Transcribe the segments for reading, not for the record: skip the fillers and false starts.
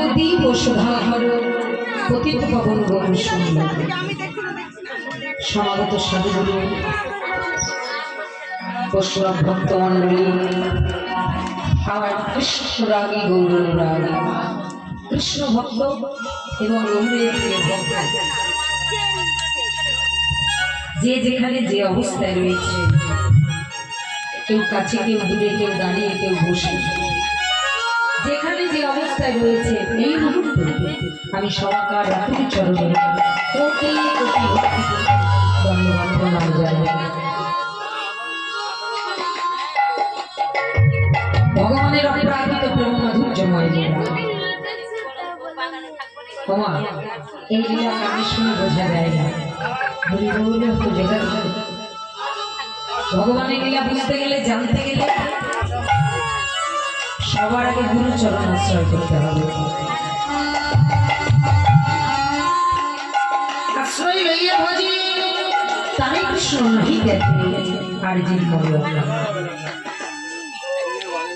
নবদ্বীপ ও শোভাহর পতিত পাবন গৌর সুন্দর সমাগত সাধুগুরু বৈষ্ণব ভক্তমণ্ডলী আমার কৃষ্ণ রাগী গৌরনুরাগী কৃষ্ণ ভক্ত এবং গৌরের ভক্ত যে যেখানে যে অবস্থায় রয়েছে, কেউ কাছে, কেউ দূরে, কেউ দাঁড়িয়ে, কেউ বসে, যেখানে যে অবস্থায় রয়েছে এই মুহূর্তে আমি সরকার রাতুল চরণে কোটি কোটি ধন্যবাদ প্রণাম জানাই। ভগবানের অপ্রাকৃত প্রেম মাধুর্যময় লীলা, এই লীলা কানে শুনে বোঝা যায় না। ভগবানের লীলা বুঝতে গেলে, জানতে গেলে সবার আগে গুরু চরণ আশ্রয় করতে হবে। আশ্রয় লইয়া ভজি তারে কৃষ্ণ নাহি দেখে আর জীব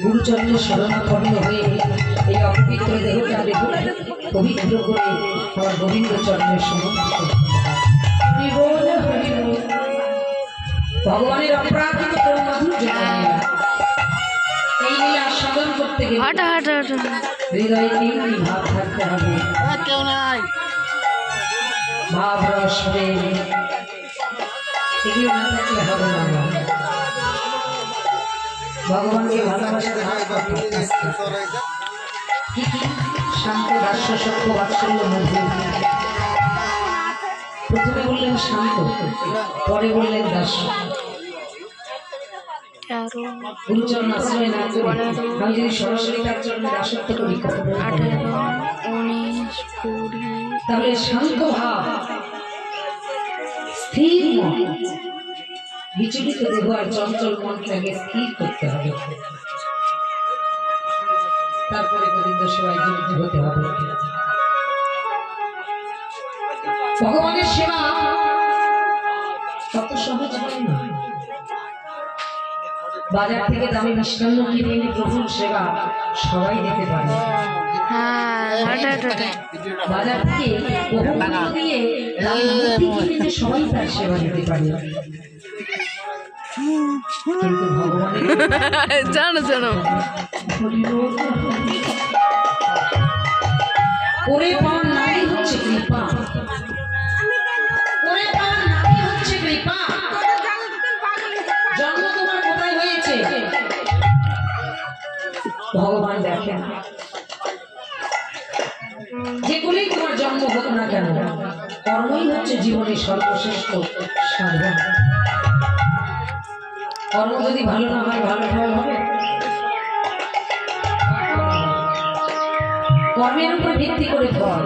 গুরুচরণের শরণাপন্ন হয়ে এই অপবিত্র দেহটা দেখুন পবিত্র করে আমার গোবিন্দ চরণের সমর্পিত। ভগবানের অপ্রাকৃত প্রেম মাধুর্য এই লীলা সাধন করতে গেলে হৃদয়ে তিনটি ভাব থাকতে হবে। ভাব রস প্রেম এগুলো না থাকলে হবে না। ভগবানকে ভালোবাসতে শান্ত দাস্য সত্য বাৎসল্য মধ্যে প্রথমে বললেন শান্ত, পরে বললেন দাস্য। গুরুচরণ আশ্রয় না করে আমি যদি সরাসরি তার চরণে দাসত্ব করি তাহলে শান্ত ভাব, স্থির মন, বিচলিত দেহ আর চঞ্চল মনটাকে স্থির করতে হবে। তারপরে গোবিন্দ সেবায় জড়িত হতে হবে। ভগবানের সেবা কত সহজ হয় না। বাজার থেকে দামি মিষ্টান্ন কিনে এনে প্রভুর সেবা সবাই দিতে পারে। বাজার থেকে দিয়ে সবাই তার সেবা দিতে পারে, কিন্তু ভগবানের জানো জানো ওরে পান নাই হচ্ছে কৃপা, ওরে পান নাই হচ্ছে কৃপা। জন্ম তোমার কোথায় হয়েছে ভগবান দেখেন। যেগুলোই তোমার জন্ম হোক না কেন, কর্মই হচ্ছে জীবনের সর্বশ্রেষ্ঠ সাধন। কর্ম যদি ভালো না হয় ভালো ফল হবে? কর্মের উপর ভিত্তি করে ফল,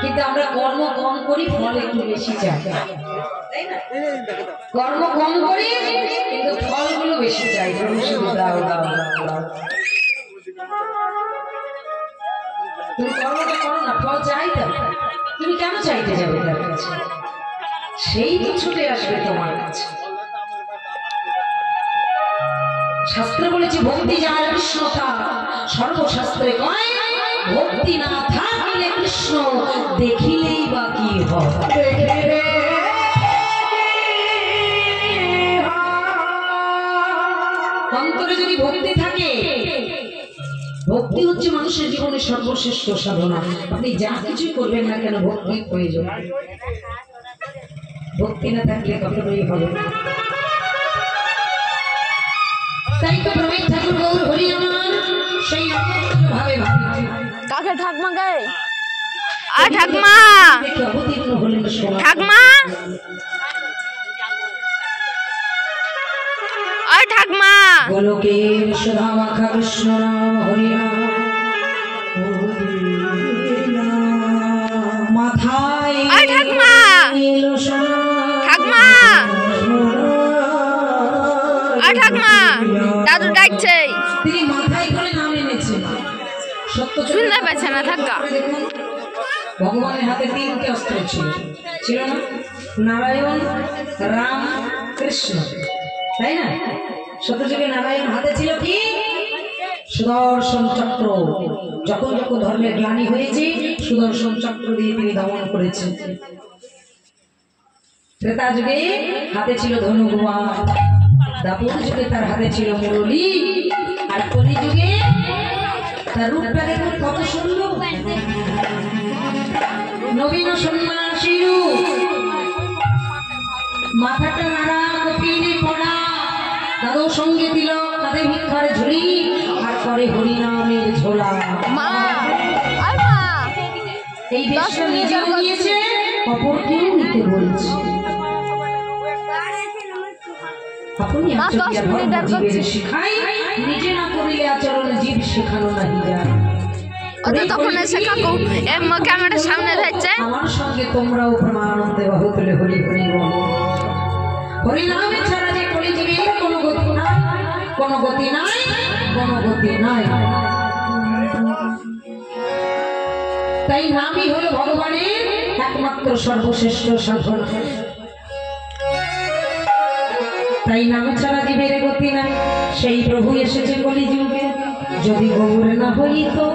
কিন্তু আমরা কর্ম কম করি, ফল একটু বেশি চাই। কর্ম কম করি কিন্তু ফলগুলো বেশি চাই। তুমি কর্মটা করো না, ফল চাইতে তুমি কেন চাইতে যাবে তার কাছে? সেই তো ছুটে আসবে তোমার কাছে। শাস্ত্র বলেছে ভক্তি যার কৃষ্ণতা, সর্বশাস্ত্রে কয় ভক্তি না থাকিলে কৃষ্ণ দেখিলেই বা কি হবে। অন্তরে যদি ভক্তি থাকে, ভক্তি হচ্ছে মানুষের জীবনের সর্বশ্রেষ্ঠ সাধনা। আপনি যা কিছু করবেন না কেন ভক্তির প্রয়োজন। ভক্তি না থাকলে কখনোই হবে না। তাই তো প্রবীণ ঠাকুর গৌর হরি আমার সেই ভাবে কাকে ঠাকমা গায়ে আর ঠাকমা ঠাকমা আর ঠাকমা গোলকের সুধা মাখা কৃষ্ণ নাম হরি নাম মাথায় আর ঠাকমা ঠাকমা আর ঠাকমা দাদু ডাকছে। তিনি মাথায় করে নাম এনেছেন, সত্য শুনতে পাচ্ছে না। থাকা ভগবানের হাতে তিনটে অস্ত্র ছিল, ছিল না? নারায়ণ, রাম, কৃষ্ণ, তাই না? সত্যযুগে নারায়ণ হাতে ছিল কি সুদর্শন চক্র, যখন যখন ধর্মের গ্লানি হয়েছে সুদর্শন চক্র দিয়ে তিনি দমন করেছেন। ত্রেতা যুগে হাতে ছিল ধনুর্বাণ, দাপর যুগে তার হাতে ছিল মুরলী, আর কলি যুগে তার রূপটা দেখুন কত সুন্দর, নবীন সন্ন্যাসী রূপ, মাথাটা নাড়া, কপিলে পড়া, দাদু সঙ্গে তিলক, কাঁধে ভিক্ষার ঝুড়ি, আর করে হরিনামের ঝোলা। এই বেশটা নিজেও নিয়েছে, অপরকেও নিতে বলছে। আপনি আচরিয়া ধর্ম জীবের শিখাই, নিজে না করিলে আচরণ জীব শেখানো নাহি যায়। তখন এসে কাকু ক্যামেরার সামনে যাচ্ছে, আমার সঙ্গে তোমরাও প্রমানন্দে বাহুতুলে হরি হরি বল। হরিনামে ছাড়া যে কলিযুগে কোনো গতি নাই, কোনো গতি নাই, কোনো গতি নাই। তাই নামই হলো ভগবানের একমাত্র সর্বশ্রেষ্ঠ সাধন। তাই নাম ছাড়া জীবের গতি নাই। সেই প্রভু এসেছে কলিযুগে, যদি গৌর না হইতো